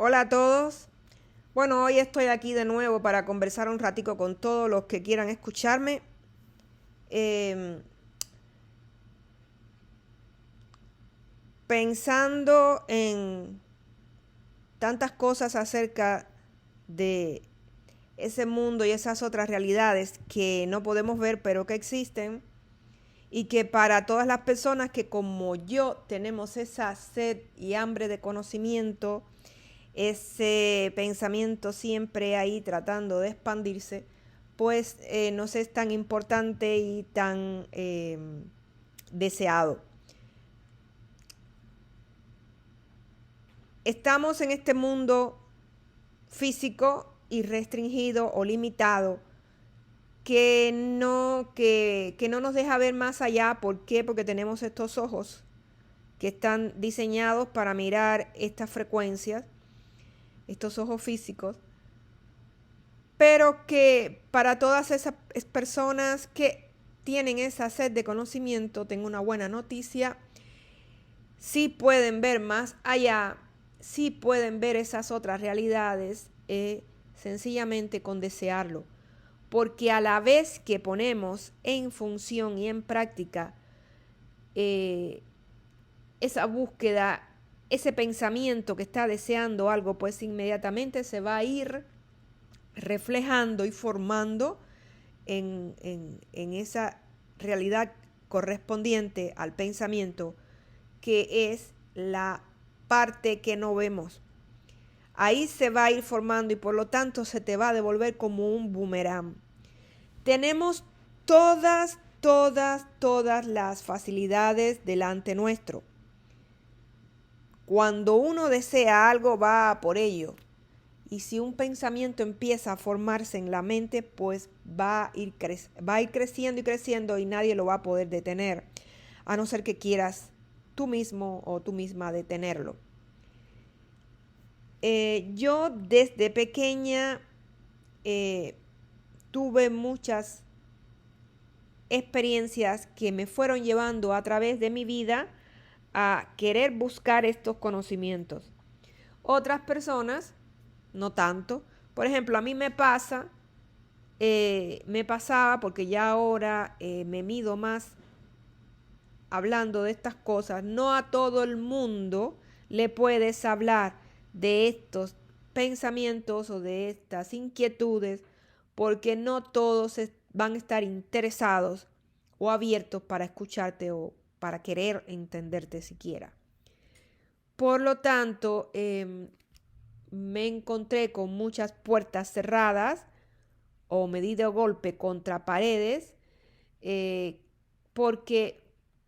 Hola a todos. Bueno, hoy estoy aquí de nuevo para conversar un ratico con todos los que quieran escucharme. Em, Pensando en tantas cosas acerca de ese mundo y esas otras realidades que no podemos ver pero que existen y que para todas las personas que como yo tenemos esa sed y hambre de conocimiento, ese pensamiento siempre ahí tratando de expandirse, pues nos es tan importante y tan deseado. Estamos en este mundo físico y restringido o limitado que no nos deja ver más allá. ¿Por qué? Porque tenemos estos ojos que están diseñados para mirar estas frecuencias, estos ojos físicos, pero que para todas esas personas que tienen esa sed de conocimiento, tengo una buena noticia, sí pueden ver más allá, sí pueden ver esas otras realidades, sencillamente con desearlo. Porque a la vez que ponemos en función y en práctica eh, esa búsqueda, ese pensamiento que está deseando algo, pues inmediatamente se va a ir reflejando y formando en esa realidad correspondiente al pensamiento, que es la parte que no vemos. Ahí se va a ir formando y por lo tanto se te va a devolver como un boomerang. Tenemos todas las facilidades delante nuestro. Cuando uno desea algo, va a por ello. Y si un pensamiento empieza a formarse en la mente, pues va a ir creciendo y creciendo y nadie lo va a poder detener, a no ser que quieras tú mismo o tú misma detenerlo. Yo desde pequeña eh, tuve muchas experiencias que me fueron llevando a través de mi vida a querer buscar estos conocimientos. Otras personas, no tanto. Por ejemplo, a mí me pasaba, porque ya ahora me mido más hablando de estas cosas, no a todo el mundo le puedes hablar de estos pensamientos o de estas inquietudes, porque no todos van a estar interesados o abiertos para escucharte o para querer entenderte siquiera. Por lo tanto, me encontré con muchas puertas cerradas o me di de golpe contra paredes, eh, porque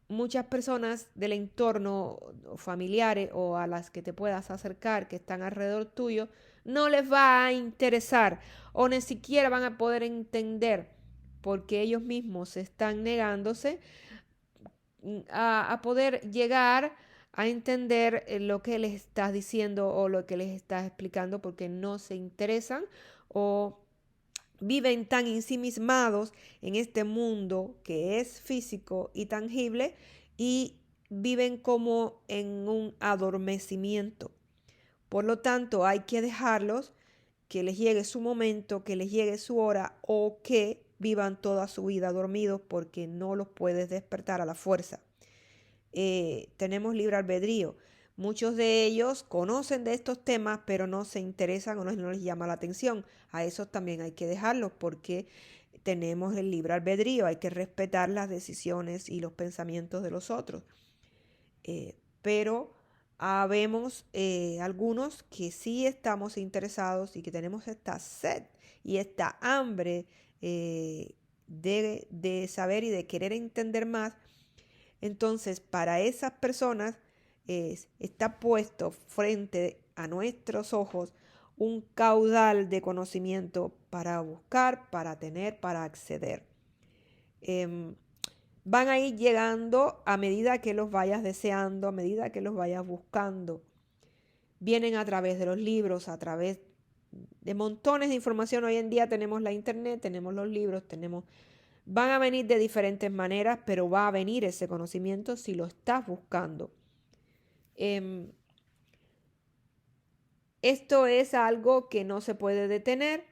muchas personas del entorno familiares o a las que te puedas acercar, que están alrededor tuyo, no les va a interesar o ni siquiera van a poder entender, porque ellos mismos están negándose a poder llegar a entender lo que les estás diciendo o lo que les estás explicando, porque no se interesan o viven tan ensimismados en este mundo que es físico y tangible, y viven como en un adormecimiento. Por lo tanto, hay que dejarlos que les llegue su momento, que les llegue su hora, o que vivan toda su vida dormidos, porque no los puedes despertar a la fuerza. Tenemos libre albedrío. Muchos de ellos conocen de estos temas, pero no se interesan o no les llama la atención. A esos también hay que dejarlos, porque tenemos el libre albedrío, hay que respetar las decisiones y los pensamientos de los otros. Pero habemos algunos que sí estamos interesados y que tenemos esta sed y esta hambre de saber y de querer entender más. Entonces, para esas personas está puesto frente a nuestros ojos un caudal de conocimiento para buscar, para tener, para acceder. Em, Van a ir llegando a medida que los vayas deseando, a medida que los vayas buscando. Vienen a través de los libros, a través de montones de información. Hoy en día tenemos la internet, tenemos los libros, van a venir de diferentes maneras, pero va a venir ese conocimiento si lo estás buscando. Em, Esto es algo que no se puede detener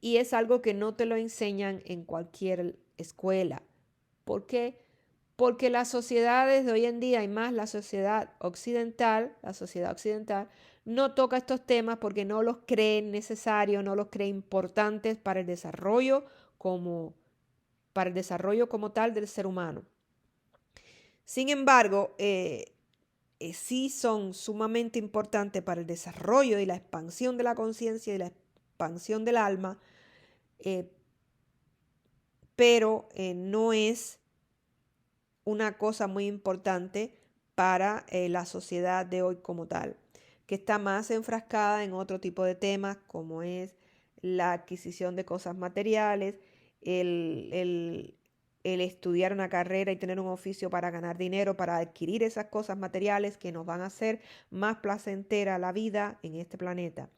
y es algo que no te lo enseñan en cualquier escuela. ¿Por qué? Porque las sociedades de hoy en día, y más la sociedad occidental, no toca estos temas porque no los creen necesarios, no los cree importantes para el desarrollo como tal del ser humano. Sin embargo, sí son sumamente importantes para el desarrollo y la expansión de la conciencia y la expansión del alma, eh, pero no es una cosa muy importante para la sociedad de hoy como tal, que está más enfrascada en otro tipo de temas como es la adquisición de cosas materiales, el estudiar una carrera y tener un oficio para ganar dinero, para adquirir esas cosas materiales que nos van a hacer más placentera la vida en este planeta.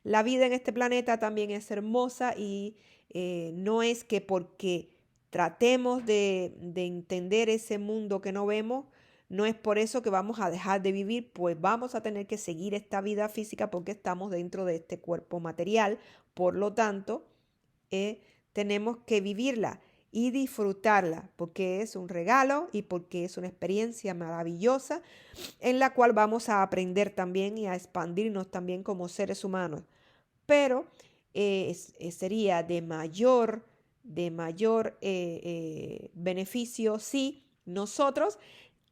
La vida en este planeta también es hermosa y no es que porque tratemos de entender ese mundo que no vemos, no es por eso que vamos a dejar de vivir, pues vamos a tener que seguir esta vida física porque estamos dentro de este cuerpo material. Por lo tanto, tenemos que vivirla y disfrutarla porque es un regalo y porque es una experiencia maravillosa en la cual vamos a aprender también y a expandirnos también como seres humanos. Pero sería de mayor beneficio si nosotros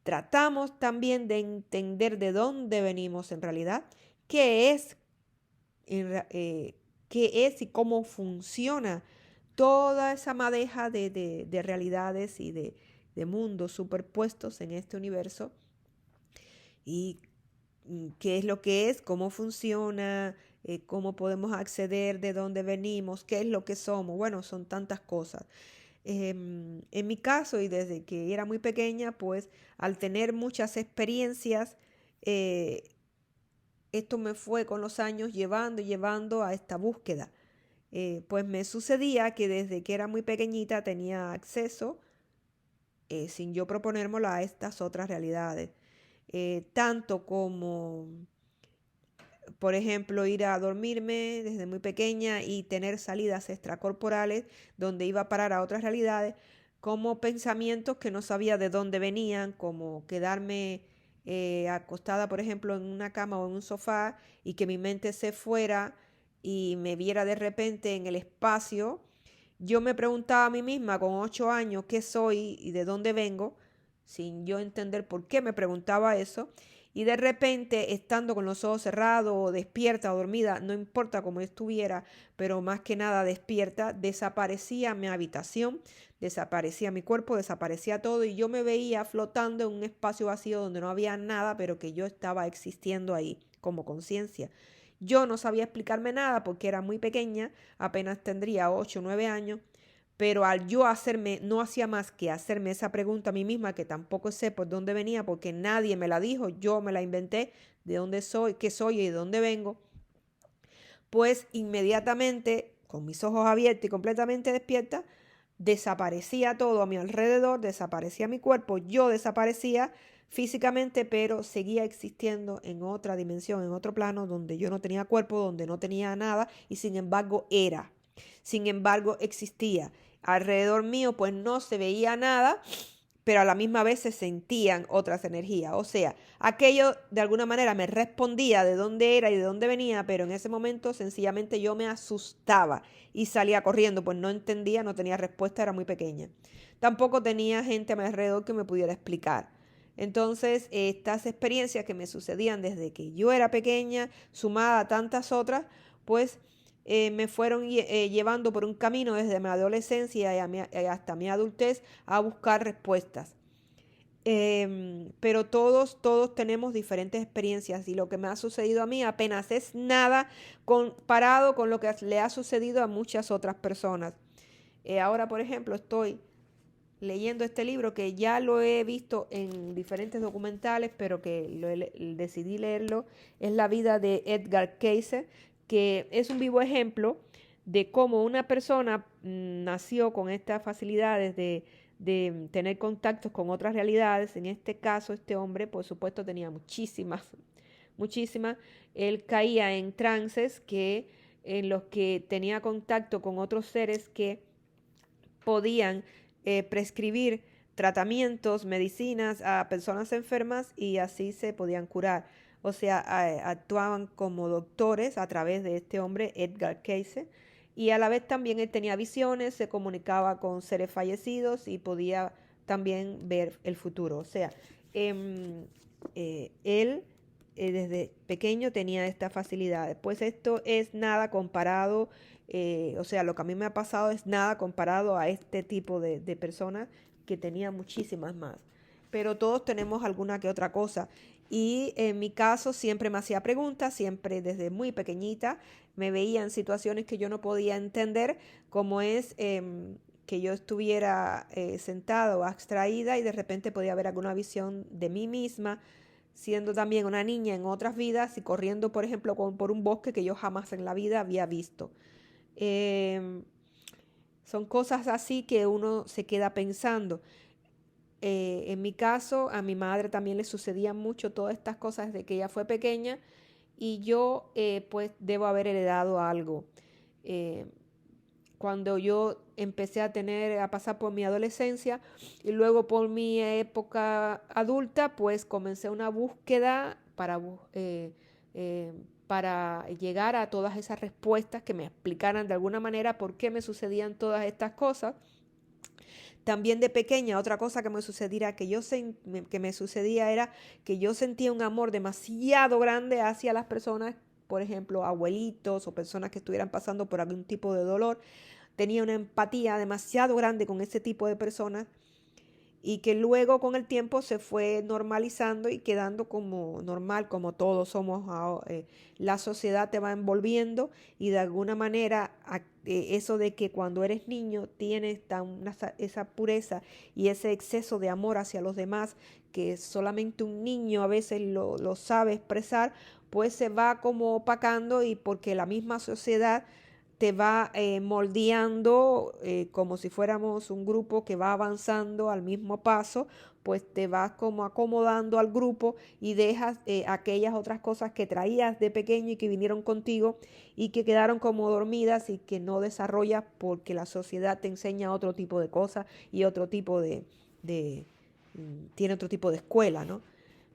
tratamos también de entender de dónde venimos en realidad, qué es, qué es y cómo funciona toda esa madeja de realidades y de mundos superpuestos en este universo y qué es lo que es, cómo funciona, cómo podemos acceder, de dónde venimos, qué es lo que somos. Bueno, son tantas cosas. En mi caso, y desde que era muy pequeña, pues al tener muchas experiencias, eh, esto me fue con los años llevando y llevando a esta búsqueda. Pues me sucedía que desde que era muy pequeñita tenía acceso, sin yo proponérmelo, a estas otras realidades. Tanto como, por ejemplo, ir a dormirme desde muy pequeña y tener salidas extracorporales donde iba a parar a otras realidades, como pensamientos que no sabía de dónde venían, como quedarme acostada, por ejemplo, en una cama o en un sofá y que mi mente se fuera y me viera de repente en el espacio. Yo me preguntaba a mí misma con 8 años qué soy y de dónde vengo, sin yo entender por qué me preguntaba eso. Y de repente, estando con los ojos cerrados o despierta o dormida, no importa cómo estuviera, pero más que nada despierta, desaparecía mi habitación, desaparecía mi cuerpo, desaparecía todo y yo me veía flotando en un espacio vacío donde no había nada, pero que yo estaba existiendo ahí como conciencia. Yo no sabía explicarme nada porque era muy pequeña, apenas tendría 8 o 9 años, pero al yo hacerme, no hacía más que hacerme esa pregunta a mí misma, que tampoco sé por dónde venía, porque nadie me la dijo, yo me la inventé, de dónde soy, qué soy y de dónde vengo, pues inmediatamente, con mis ojos abiertos y completamente despierta, desaparecía todo a mi alrededor, desaparecía mi cuerpo, yo desaparecía físicamente, pero seguía existiendo en otra dimensión, en otro plano, donde yo no tenía cuerpo, donde no tenía nada, y sin embargo era. Sin embargo existía. Alrededor mío pues no se veía nada, pero a la misma vez se sentían otras energías. O sea, aquello de alguna manera me respondía de dónde era y de dónde venía, pero en ese momento sencillamente yo me asustaba y salía corriendo, pues no entendía, no tenía respuesta, era muy pequeña. Tampoco tenía gente a mi alrededor que me pudiera explicar. Entonces, estas experiencias que me sucedían desde que yo era pequeña, sumada a tantas otras, pues me fueron llevando por un camino desde mi adolescencia hasta mi adultez a buscar respuestas. Pero todos tenemos diferentes experiencias y lo que me ha sucedido a mí apenas es nada comparado con lo que le ha sucedido a muchas otras personas. Ahora, por ejemplo, estoy leyendo este libro que ya lo he visto en diferentes documentales, pero que decidí leerlo. Es La vida de Edgar Cayce, que es un vivo ejemplo de cómo una persona nació con estas facilidades de tener contactos con otras realidades. En este caso, este hombre, por supuesto, tenía muchísimas. Él caía en trances en los que tenía contacto con otros seres que podían prescribir tratamientos, medicinas a personas enfermas y así se podían curar. O sea, actuaban como doctores a través de este hombre, Edgar Cayce, y a la vez también él tenía visiones, se comunicaba con seres fallecidos y podía también ver el futuro. O sea, em, él desde pequeño tenía esta facilidad. Pues esto es nada comparado, o sea, lo que a mí me ha pasado es nada comparado a este tipo de personas que tenía muchísimas más. Pero todos tenemos alguna que otra cosa. Y en mi caso siempre me hacía preguntas, siempre desde muy pequeñita me veía en situaciones que yo no podía entender, como es que yo estuviera sentado, abstraída y de repente podía haber alguna visión de mí misma, siendo también una niña en otras vidas y corriendo, por ejemplo, por un bosque que yo jamás en la vida había visto. Em, Son cosas así que uno se queda pensando. En mi caso, a mi madre también le sucedían mucho todas estas cosas desde que ella fue pequeña y yo pues debo haber heredado algo. Eh, Cuando yo empecé a pasar por mi adolescencia y luego por mi época adulta, pues comencé una búsqueda eh, para llegar a todas esas respuestas que me explicaran de alguna manera por qué me sucedían todas estas cosas. También de pequeña, otra cosa que me sucediera, que me sucedía era que yo sentía un amor demasiado grande hacia las personas, por ejemplo, abuelitos o personas que estuvieran pasando por algún tipo de dolor. Tenía una empatía demasiado grande con ese tipo de personas y que luego con el tiempo se fue normalizando y quedando como normal, como todos somos la sociedad te va envolviendo y de alguna manera eso de que cuando eres niño tienes esa pureza y ese exceso de amor hacia los demás que solamente un niño a veces lo sabe expresar, pues se va como opacando y porque la misma sociedad te va moldeando como si fuéramos un grupo que va avanzando al mismo paso, pues te vas como acomodando al grupo y dejas aquellas otras cosas que traías de pequeño y que vinieron contigo y que quedaron como dormidas y que no desarrollas porque la sociedad te enseña otro tipo de cosas y otro tipo tiene otro tipo de escuela, ¿no?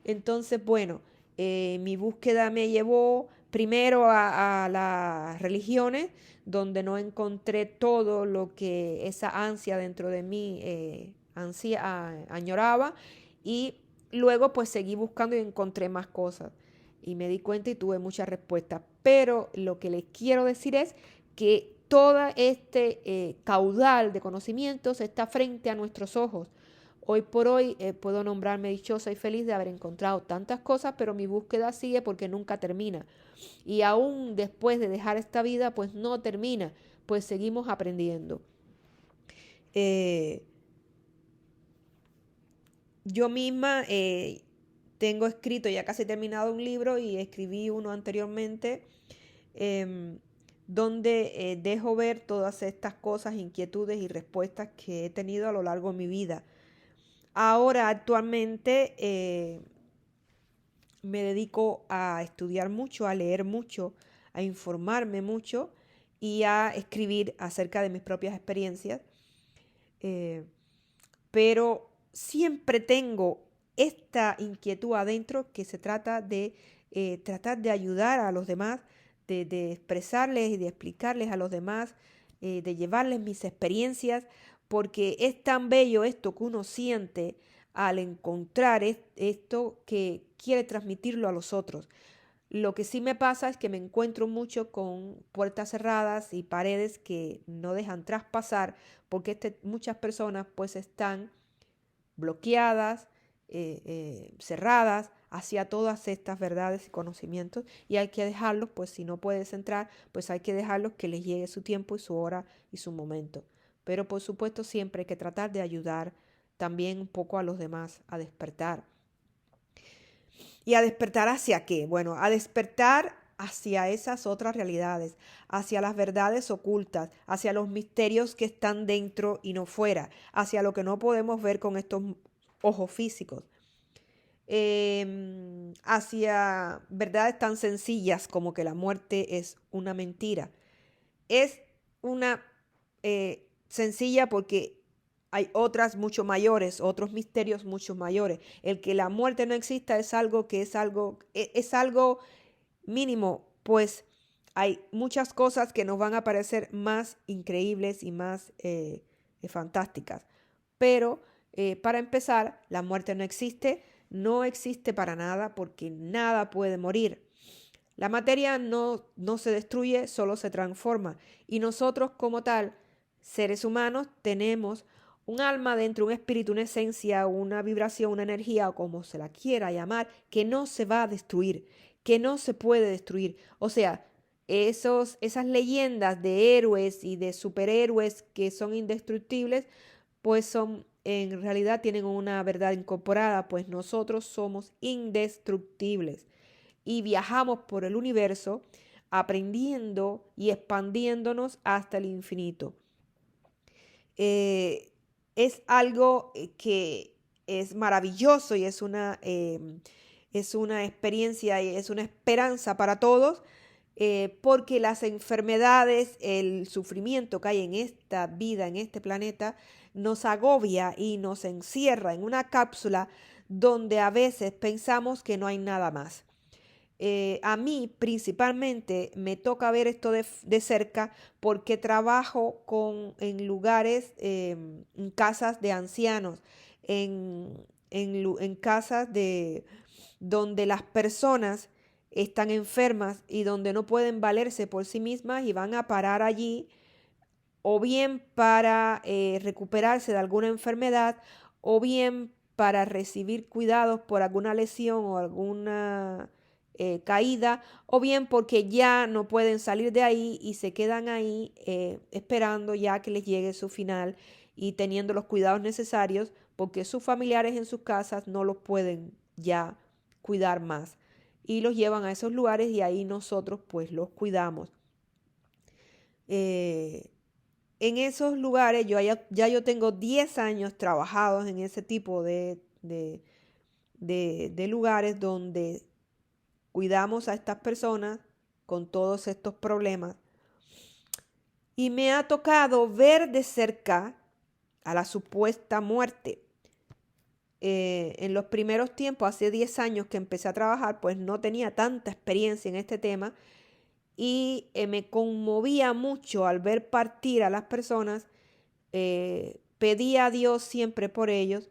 Entonces, bueno, mi búsqueda me llevó primero a las religiones, donde no encontré todo lo que esa ansia dentro de mí añoraba, y luego pues seguí buscando y encontré más cosas y me di cuenta y tuve muchas respuestas. Pero lo que les quiero decir es que todo este caudal de conocimientos está frente a nuestros ojos. Hoy por hoy puedo nombrarme dichosa y feliz de haber encontrado tantas cosas, pero mi búsqueda sigue porque nunca termina. Y aún después de dejar esta vida, pues no termina, pues seguimos aprendiendo. Eh, yo misma tengo escrito, ya casi terminado un libro y escribí uno anteriormente, em, donde dejo ver todas estas cosas, inquietudes y respuestas que he tenido a lo largo de mi vida. Ahora, actualmente, me dedico a estudiar mucho, a leer mucho, a informarme mucho y a escribir acerca de mis propias experiencias. Eh, pero siempre tengo esta inquietud adentro que se trata de tratar de ayudar a los demás, de expresarles y de explicarles a los demás, de llevarles mis experiencias, porque es tan bello esto que uno siente al encontrar esto que quiere transmitirlo a los otros. Lo que sí me pasa es que me encuentro mucho con puertas cerradas y paredes que no dejan traspasar porque muchas personas pues están bloqueadas, cerradas hacia todas estas verdades y conocimientos y hay que dejarlos, pues si no puedes entrar, pues hay que dejarlos que les llegue su tiempo y su hora y su momento. Pero por supuesto siempre hay que tratar de ayudar también un poco a los demás a despertar. ¿Y a despertar hacia qué? Bueno, a despertar hacia esas otras realidades, hacia las verdades ocultas, hacia los misterios que están dentro y no fuera, hacia lo que no podemos ver con estos ojos físicos. hacia verdades tan sencillas como que la muerte es una mentira. Es una sencilla porque hay otras mucho mayores, otros misterios mucho mayores. El que la muerte no exista es algo que es algo mínimo, pues hay muchas cosas que nos van a parecer más increíbles y más fantásticas. Pero para empezar, la muerte no existe, no existe para nada porque nada puede morir. La materia no se destruye, solo se transforma. Y nosotros como tal, seres humanos, tenemos un alma dentro, un espíritu, una esencia, una vibración, una energía, o como se la quiera llamar, que no se va a destruir, que no se puede destruir. O sea, esas leyendas de héroes y de superhéroes que son indestructibles, pues son, en realidad tienen una verdad incorporada, pues nosotros somos indestructibles y viajamos por el universo aprendiendo y expandiéndonos hasta el infinito. Eh, es algo que es maravilloso y es una experiencia y es una esperanza para todos, porque las enfermedades, el sufrimiento que hay en esta vida, en este planeta, nos agobia y nos encierra en una cápsula donde a veces pensamos que no hay nada más. A mí principalmente me toca ver esto de cerca porque trabajo en lugares, en casas de ancianos, en casas donde las personas están enfermas y donde no pueden valerse por sí mismas y van a parar allí o bien para recuperarse de alguna enfermedad o bien para recibir cuidados por alguna lesión o alguna caída, o bien porque ya no pueden salir de ahí y se quedan ahí esperando ya que les llegue su final y teniendo los cuidados necesarios porque sus familiares en sus casas no los pueden ya cuidar más y los llevan a esos lugares y ahí nosotros pues los cuidamos. Eh, en esos lugares ya yo tengo 10 años trabajados en ese tipo de lugares donde cuidamos a estas personas con todos estos problemas. Y me ha tocado ver de cerca a la supuesta muerte. En los primeros tiempos, hace 10 años que empecé a trabajar, pues no tenía tanta experiencia en este tema y me conmovía mucho al ver partir a las personas. Pedía a Dios siempre por ellos,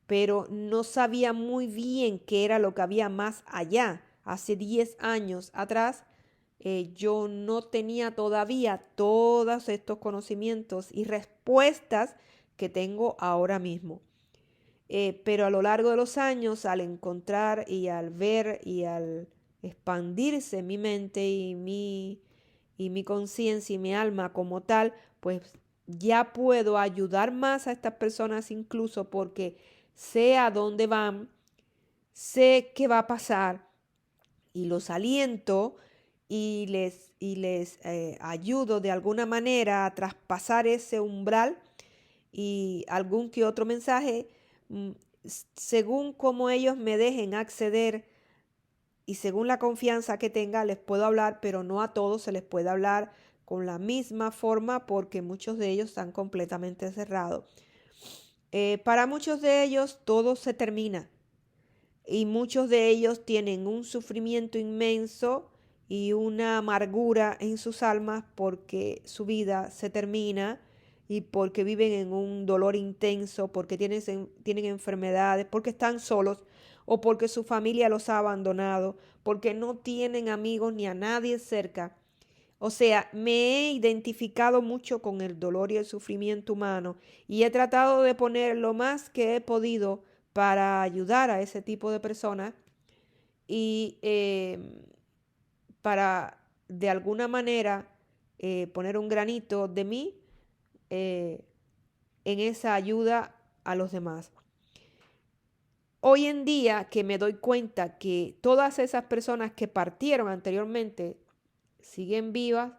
pero no sabía muy bien qué era lo que había más allá. Hace 10 años atrás, yo no tenía todavía todos estos conocimientos y respuestas que tengo ahora mismo. Pero a lo largo de los años, al encontrar y al ver y al expandirse mi mente y mi conciencia y mi alma como tal, pues ya puedo ayudar más a estas personas incluso porque sé a dónde van, sé qué va a pasar y los aliento y les ayudo de alguna manera a traspasar ese umbral y algún que otro mensaje, mm, según como ellos me dejen acceder y según la confianza que tenga, les puedo hablar, pero no a todos se les puede hablar con la misma forma porque muchos de ellos están completamente cerrados. Para muchos de ellos todo se termina y muchos de ellos tienen un sufrimiento inmenso y una amargura en sus almas porque su vida se termina y porque viven en un dolor intenso, porque tienen enfermedades, porque están solos o porque su familia los ha abandonado, porque no tienen amigos ni a nadie cerca. O sea, me he identificado mucho con el dolor y el sufrimiento humano y he tratado de poner lo más que he podido para ayudar a ese tipo de personas y para de alguna manera poner un granito de mí eh, en esa ayuda a los demás. Hoy en día que me doy cuenta que todas esas personas que partieron anteriormente siguen vivas,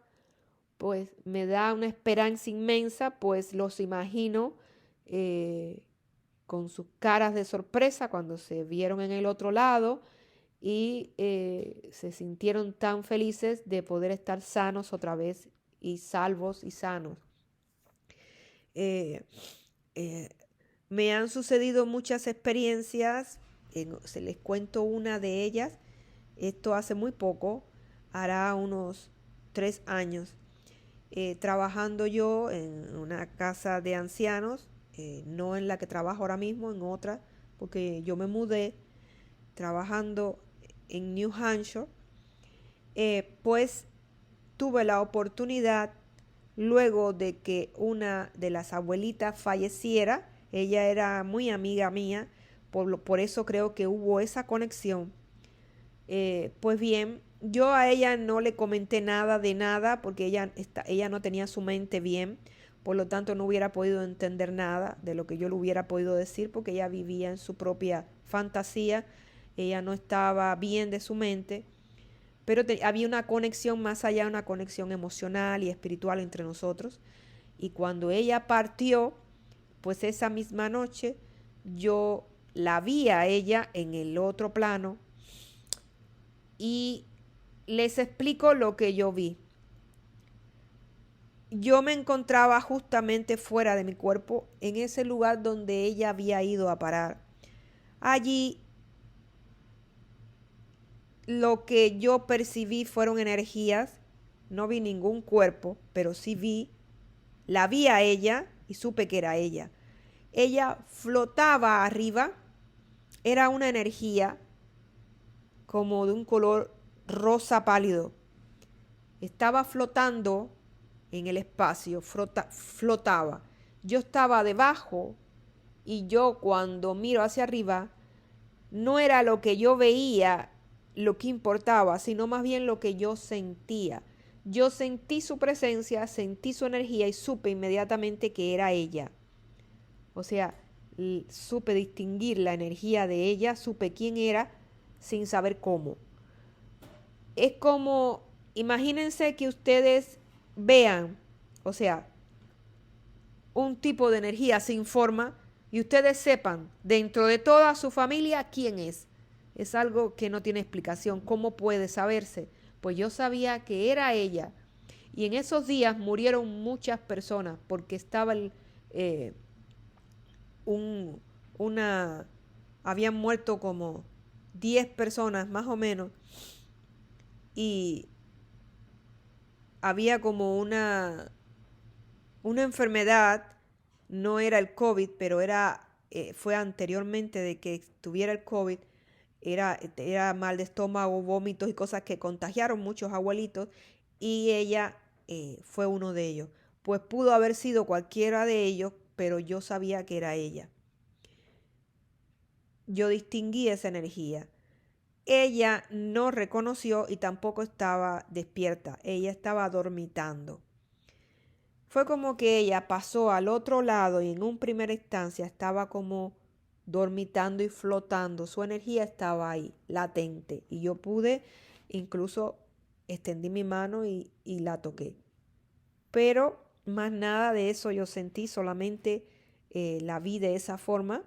pues me da una esperanza inmensa, pues los imagino eh, con sus caras de sorpresa cuando se vieron en el otro lado y se sintieron tan felices de poder estar sanos otra vez y salvos y sanos. Eh, eh, Me han sucedido muchas experiencias, se les cuento una de ellas. Esto hace muy poco, hará unos 3 años, trabajando yo en una casa de ancianos, no en la que trabajo ahora mismo, en otra, porque yo me mudé, trabajando en New Hampshire. Pues tuve la oportunidad, luego de que una de las abuelitas falleciera. Ella era muy amiga mía, por eso creo que hubo esa conexión. Pues bien, yo a ella no le comenté nada de nada porque ella no tenía su mente bien, por lo tanto no hubiera podido entender nada de lo que yo le hubiera podido decir porque ella vivía en su propia fantasía, ella no estaba bien de su mente, pero había una conexión más allá, una conexión emocional y espiritual entre nosotros. Y cuando ella partió, pues esa misma noche yo la vi a ella en el otro plano y les explico lo que yo vi. Yo me encontraba justamente fuera de mi cuerpo, en ese lugar donde ella había ido a parar. Allí lo que yo percibí fueron energías, no vi ningún cuerpo, pero sí la vi a ella y supe que era ella. Ella flotaba arriba, era una energía como de un color rosa pálido. Estaba flotando en el espacio, flotaba. Yo estaba debajo y yo cuando miro hacia arriba, no era lo que yo veía lo que importaba, sino más bien lo que yo sentía. Yo sentí su presencia, sentí su energía y supe inmediatamente que era ella. O sea, supe distinguir la energía de ella, supe quién era sin saber cómo. Es como, imagínense que ustedes vean, o sea, un tipo de energía sin forma y ustedes sepan dentro de toda su familia quién es. Es algo que no tiene explicación. ¿Cómo puede saberse? Pues yo sabía que era ella. Y en esos días murieron muchas personas porque estaba eh, un, una, habían muerto como 10 personas más o menos y había como una enfermedad, no era el COVID, pero fue anteriormente de que tuviera el COVID, era mal de estómago, vómitos y cosas que contagiaron muchos abuelitos y ella fue uno de ellos. Pues pudo haber sido cualquiera de ellos, pero yo sabía que era ella. Yo distinguí esa energía. Ella no reconoció y tampoco estaba despierta, ella estaba dormitando. Fue como que ella pasó al otro lado y en un primera instancia estaba como dormitando y flotando. Su energía estaba ahí, latente. Y yo pude, incluso extendí mi mano y la toqué. Pero más nada de eso yo sentí, solamente la vi de esa forma.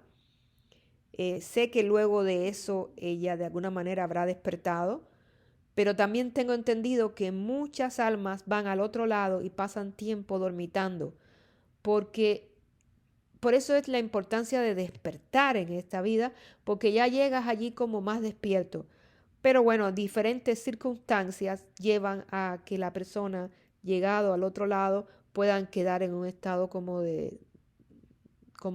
Sé que luego de eso ella de alguna manera habrá despertado, pero también tengo entendido que muchas almas van al otro lado y pasan tiempo dormitando, porque por eso es la importancia de despertar en esta vida, porque ya llegas allí como más despierto. Pero bueno, diferentes circunstancias llevan a que la persona, llegado al otro lado, puedan quedar en un estado como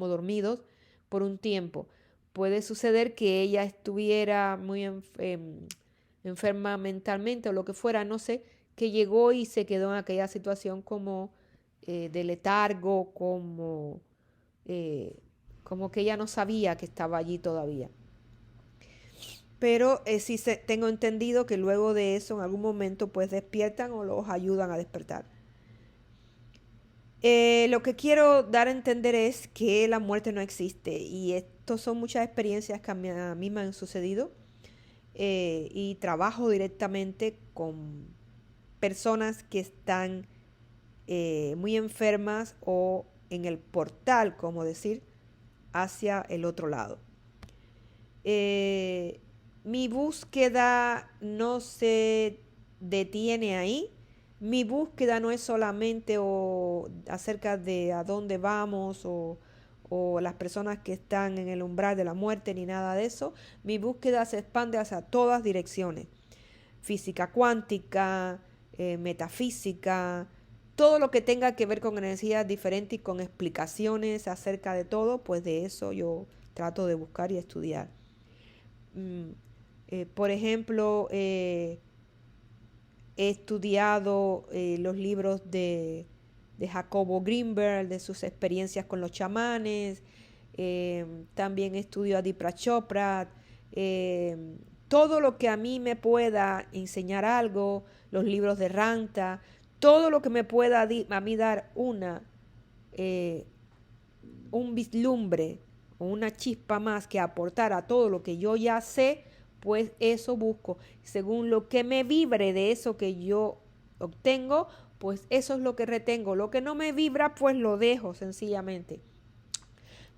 dormidos por un tiempo. Puede suceder que ella estuviera muy enferma mentalmente o lo que fuera, no sé, que llegó y se quedó en aquella situación como de letargo, eh, como que ella no sabía que estaba allí todavía. Pero sí tengo entendido que luego de eso en algún momento pues despiertan o los ayudan a despertar. Lo que quiero dar a entender es que la muerte no existe y estas son muchas experiencias que a mí me han sucedido y trabajo directamente con personas que están muy enfermas o en el portal, como decir, hacia el otro lado. Mi búsqueda no se detiene ahí. Mi búsqueda no es solamente acerca de a dónde vamos o las personas que están en el umbral de la muerte ni nada de eso. Mi búsqueda se expande hacia todas direcciones. Física cuántica, metafísica, todo lo que tenga que ver con energías diferentes y con explicaciones acerca de todo, pues de eso yo trato de buscar y estudiar. Por ejemplo, he estudiado los libros de Jacobo Greenberg, de sus experiencias con los chamanes. También estudio a Deepak Chopra. Todo lo que a mí me pueda enseñar algo, los libros de Ranta, todo lo que me pueda a mí dar un vislumbre o una chispa más que aportar a todo lo que yo ya sé, pues eso busco. Según lo que me vibre de eso que yo obtengo, pues eso es lo que retengo. Lo que no me vibra, pues lo dejo sencillamente.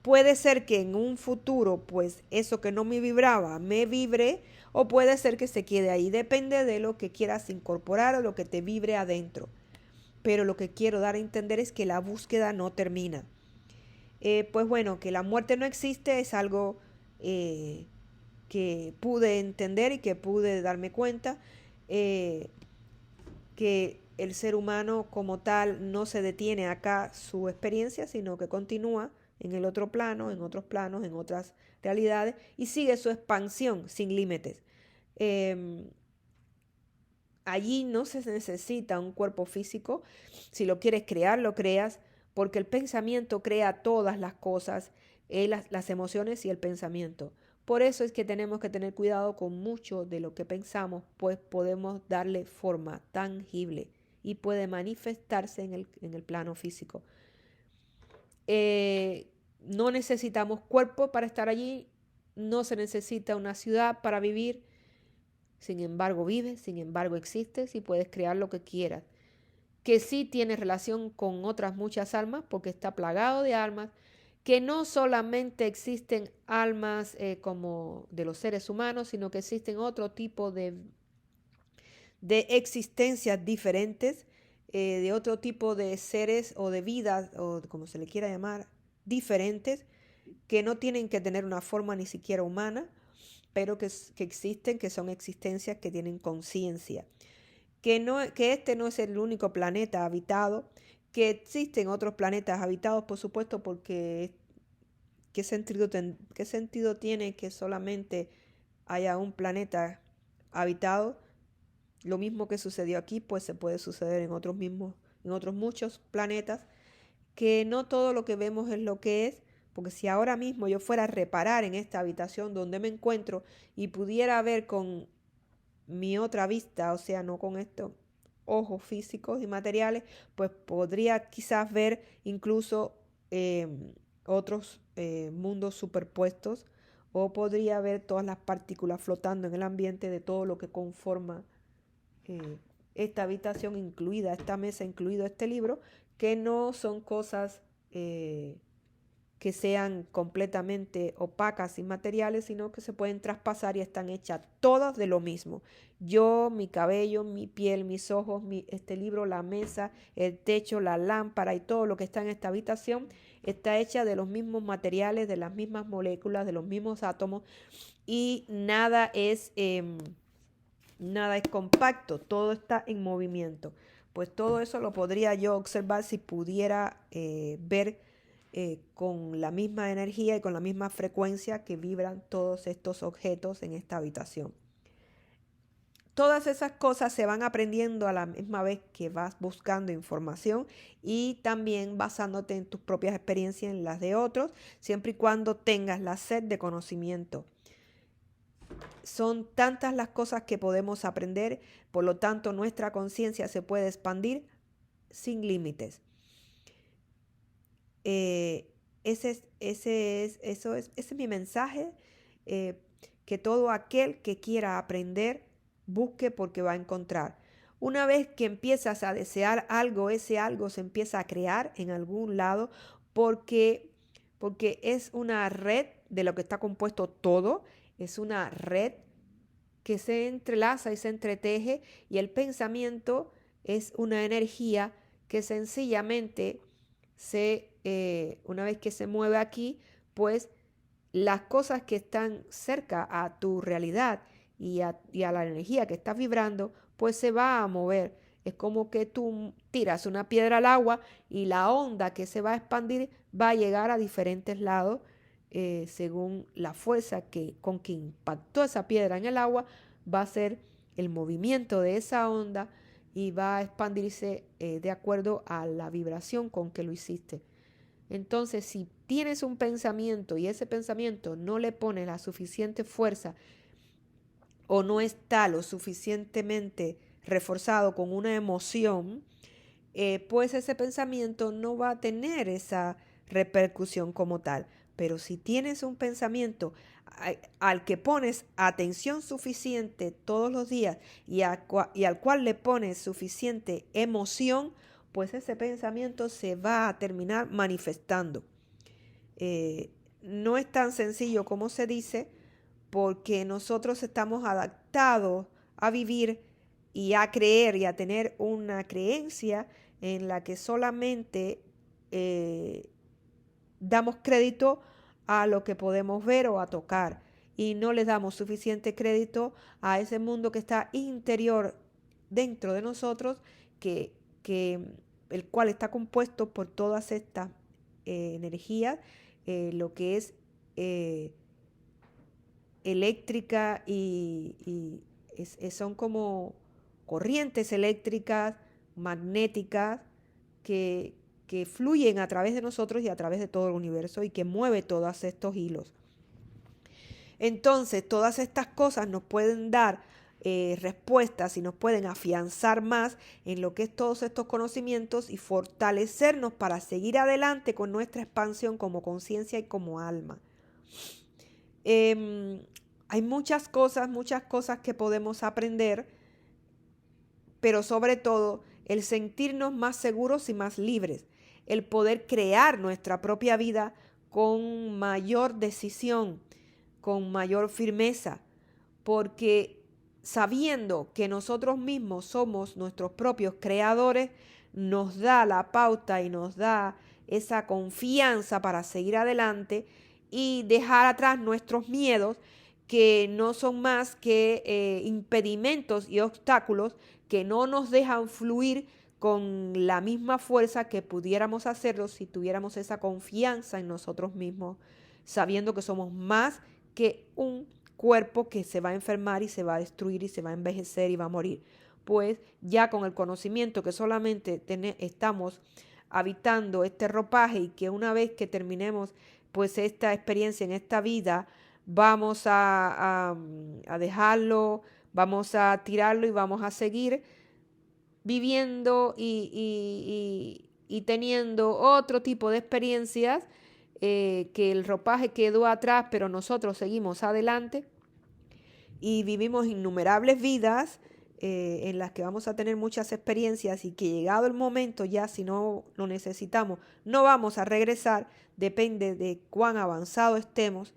Puede ser que en un futuro, pues eso que no me vibraba, me vibre, o puede ser que se quede ahí. Depende de lo que quieras incorporar o lo que te vibre adentro. Pero lo que quiero dar a entender es que la búsqueda no termina. Pues bueno, que la muerte no existe es algo que pude entender y que pude darme cuenta, que el ser humano como tal no se detiene acá su experiencia, sino que continúa en el otro plano, en otros planos, en otras realidades y sigue su expansión sin límites. Allí no se necesita un cuerpo físico. Si lo quieres crear, lo creas, porque el pensamiento crea todas las cosas, las emociones y el pensamiento. Por eso es que tenemos que tener cuidado con mucho de lo que pensamos, pues podemos darle forma tangible y puede manifestarse en el plano físico. No necesitamos cuerpo para estar allí, no se necesita una ciudad para vivir. Sin embargo, vives, sin embargo, existes y puedes crear lo que quieras. Que sí tiene relación con otras muchas almas, porque está plagado de almas, que no solamente existen almas como de los seres humanos, sino que existen otro tipo de existencias diferentes, de otro tipo de seres o de vidas, o como se le quiera llamar, diferentes, que no tienen que tener una forma ni siquiera humana, pero que existen, que son existencias que tienen conciencia. Que este no es el único planeta habitado, que existen otros planetas habitados, por supuesto, porque ¿qué sentido tiene que solamente haya un planeta habitado? Lo mismo que sucedió aquí, pues se puede suceder en otros muchos planetas, que no todo lo que vemos es lo que es, porque si ahora mismo yo fuera a reparar en esta habitación donde me encuentro y pudiera ver con mi otra vista, o sea, no con estos ojos físicos y materiales, pues podría quizás ver incluso otros mundos superpuestos, o podría ver todas las partículas flotando en el ambiente de todo lo que conforma esta habitación, incluida esta mesa, incluido este libro, que no son cosas que sean completamente opacas y materiales, sino que se pueden traspasar y están hechas todas de lo mismo. Yo, mi cabello, mi piel, mis ojos, este libro, la mesa, el techo, la lámpara y todo lo que está en esta habitación está hecha de los mismos materiales, de las mismas moléculas, de los mismos átomos, y nada es compacto, todo está en movimiento. Pues todo eso lo podría yo observar si pudiera ver con la misma energía y con la misma frecuencia que vibran todos estos objetos en esta habitación. Todas esas cosas se van aprendiendo a la misma vez que vas buscando información y también basándote en tus propias experiencias y en las de otros, siempre y cuando tengas la sed de conocimiento. Son tantas las cosas que podemos aprender, por lo tanto nuestra conciencia se puede expandir sin límites. Ese es mi mensaje, que todo aquel que quiera aprender, busque porque va a encontrar. Una vez que empiezas a desear algo, ese algo se empieza a crear en algún lado porque porque es una red de lo que está compuesto todo, es una red que se entrelaza y se entreteje, y el pensamiento es una energía que sencillamente una vez que se mueve aquí, pues las cosas que están cerca a tu realidad y a la energía que estás vibrando, pues se va a mover. Es como que tú tiras una piedra al agua y la onda que se va a expandir va a llegar a diferentes lados según la fuerza con que impactó esa piedra en el agua, va a ser el movimiento de esa onda y va a expandirse de acuerdo a la vibración con que lo hiciste. Entonces, si tienes un pensamiento y ese pensamiento no le pone la suficiente fuerza o no está lo suficientemente reforzado con una emoción, pues ese pensamiento no va a tener esa repercusión como tal. Pero si tienes un pensamiento al que pones atención suficiente todos los días y al cual le pones suficiente emoción, pues ese pensamiento se va a terminar manifestando. No es tan sencillo como se dice, porque nosotros estamos adaptados a vivir y a creer y a tener una creencia en la que solamente damos crédito a lo que podemos ver o a tocar y no le damos suficiente crédito a ese mundo que está interior dentro de nosotros, el cual está compuesto por todas estas energías, lo que es eléctrica son como corrientes eléctricas, magnéticas, que fluyen a través de nosotros y a través de todo el universo y que mueve todos estos hilos. Entonces, todas estas cosas nos pueden dar respuestas y nos pueden afianzar más en lo que es todos estos conocimientos y fortalecernos para seguir adelante con nuestra expansión como conciencia y como alma. Hay muchas cosas que podemos aprender, pero sobre todo el sentirnos más seguros y más libres, el poder crear nuestra propia vida con mayor decisión, con mayor firmeza, porque sabiendo que nosotros mismos somos nuestros propios creadores, nos da la pauta y nos da esa confianza para seguir adelante y dejar atrás nuestros miedos, que no son más que impedimentos y obstáculos que no nos dejan fluir con la misma fuerza que pudiéramos hacerlo si tuviéramos esa confianza en nosotros mismos, sabiendo que somos más que un cuerpo que se va a enfermar y se va a destruir y se va a envejecer y va a morir. Pues ya con el conocimiento que solamente estamos habitando este ropaje y que una vez que terminemos pues esta experiencia en esta vida, vamos a dejarlo, vamos a tirarlo y vamos a seguir viviendo y teniendo otro tipo de experiencias, que el ropaje quedó atrás, pero nosotros seguimos adelante y vivimos innumerables vidas en las que vamos a tener muchas experiencias y que llegado el momento ya, si no lo necesitamos, no vamos a regresar, depende de cuán avanzado estemos.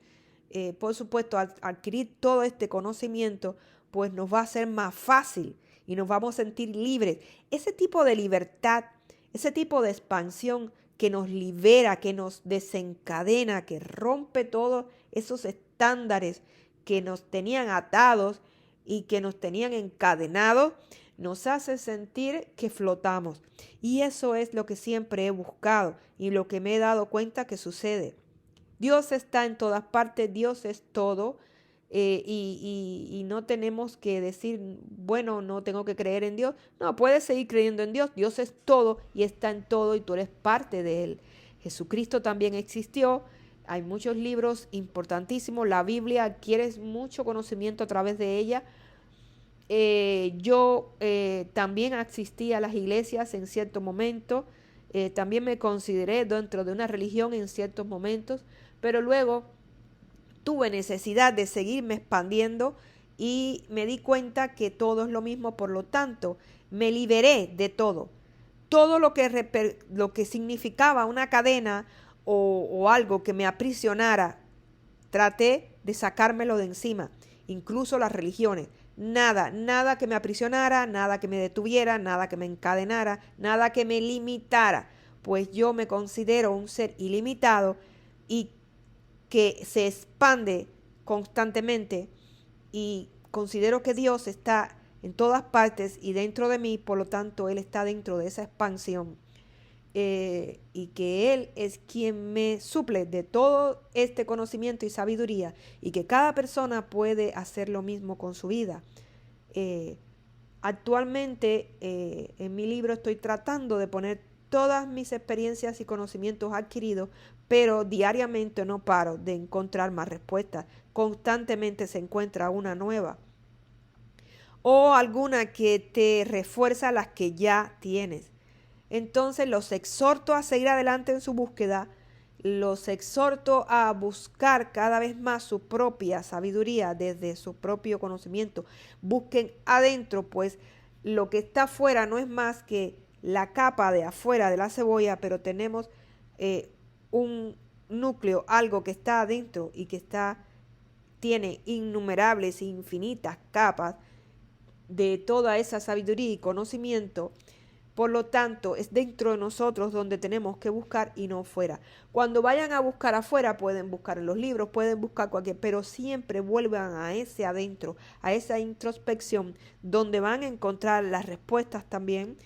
Por supuesto, al adquirir todo este conocimiento, pues nos va a ser más fácil y nos vamos a sentir libres. Ese tipo de libertad, ese tipo de expansión que nos libera, que nos desencadena, que rompe todos esos estándares que nos tenían atados y que nos tenían encadenados, nos hace sentir que flotamos. Y eso es lo que siempre he buscado y lo que me he dado cuenta que sucede. Dios está en todas partes, Dios es todo, y no tenemos que decir, bueno, no tengo que creer en Dios. No, puedes seguir creyendo en Dios. Dios es todo y está en todo y tú eres parte de Él. Jesucristo también existió. Hay muchos libros importantísimos. La Biblia, adquieres mucho conocimiento a través de ella. Yo también asistí a las iglesias en cierto momento. También me consideré dentro de una religión en ciertos momentos, pero luego tuve necesidad de seguirme expandiendo y me di cuenta que todo es lo mismo, por lo tanto, me liberé de todo. Todo lo que significaba una cadena o algo que me aprisionara, traté de sacármelo de encima, incluso las religiones. Nada, nada que me aprisionara, nada que me detuviera, nada que me encadenara, nada que me limitara, pues yo me considero un ser ilimitado y que se expande constantemente y considero que Dios está en todas partes y dentro de mí, por lo tanto Él está dentro de esa expansión. Y que Él es quien me suple de todo este conocimiento y sabiduría y que cada persona puede hacer lo mismo con su vida. Eh, Actualmente en mi libro estoy tratando de poner todas mis experiencias y conocimientos adquiridos, pero diariamente no paro de encontrar más respuestas. Constantemente se encuentra una nueva o alguna que te refuerza las que ya tienes. Entonces los exhorto a seguir adelante en su búsqueda, los exhorto a buscar cada vez más su propia sabiduría desde su propio conocimiento. Busquen adentro, pues lo que está afuera no es más que la capa de afuera de la cebolla, pero tenemos un núcleo, algo que está adentro y que tiene innumerables e infinitas capas de toda esa sabiduría y conocimiento. Por lo tanto, es dentro de nosotros donde tenemos que buscar y no fuera. Cuando vayan a buscar afuera, pueden buscar en los libros, pueden buscar cualquier, pero siempre vuelvan a ese adentro, a esa introspección, donde van a encontrar las respuestas también.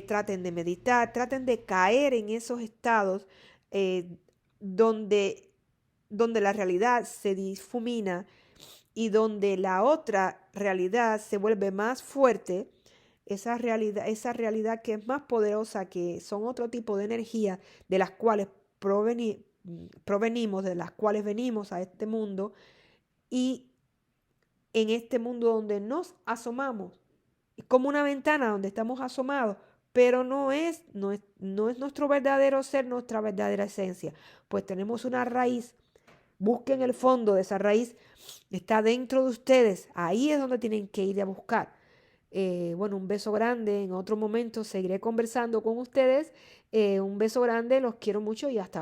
Traten de meditar, traten de caer en esos estados donde, donde la realidad se difumina y donde la otra realidad se vuelve más fuerte, esa realidad que es más poderosa, que son otro tipo de energía de las cuales provenimos, de las cuales venimos a este mundo, y en este mundo donde nos asomamos, es como una ventana donde estamos asomados, pero no es nuestro verdadero ser, nuestra verdadera esencia, pues tenemos una raíz. Busquen el fondo de esa raíz, está dentro de ustedes, ahí es donde tienen que ir a buscar. Bueno, un beso grande, en otro momento seguiré conversando con ustedes, un beso grande, los quiero mucho y hasta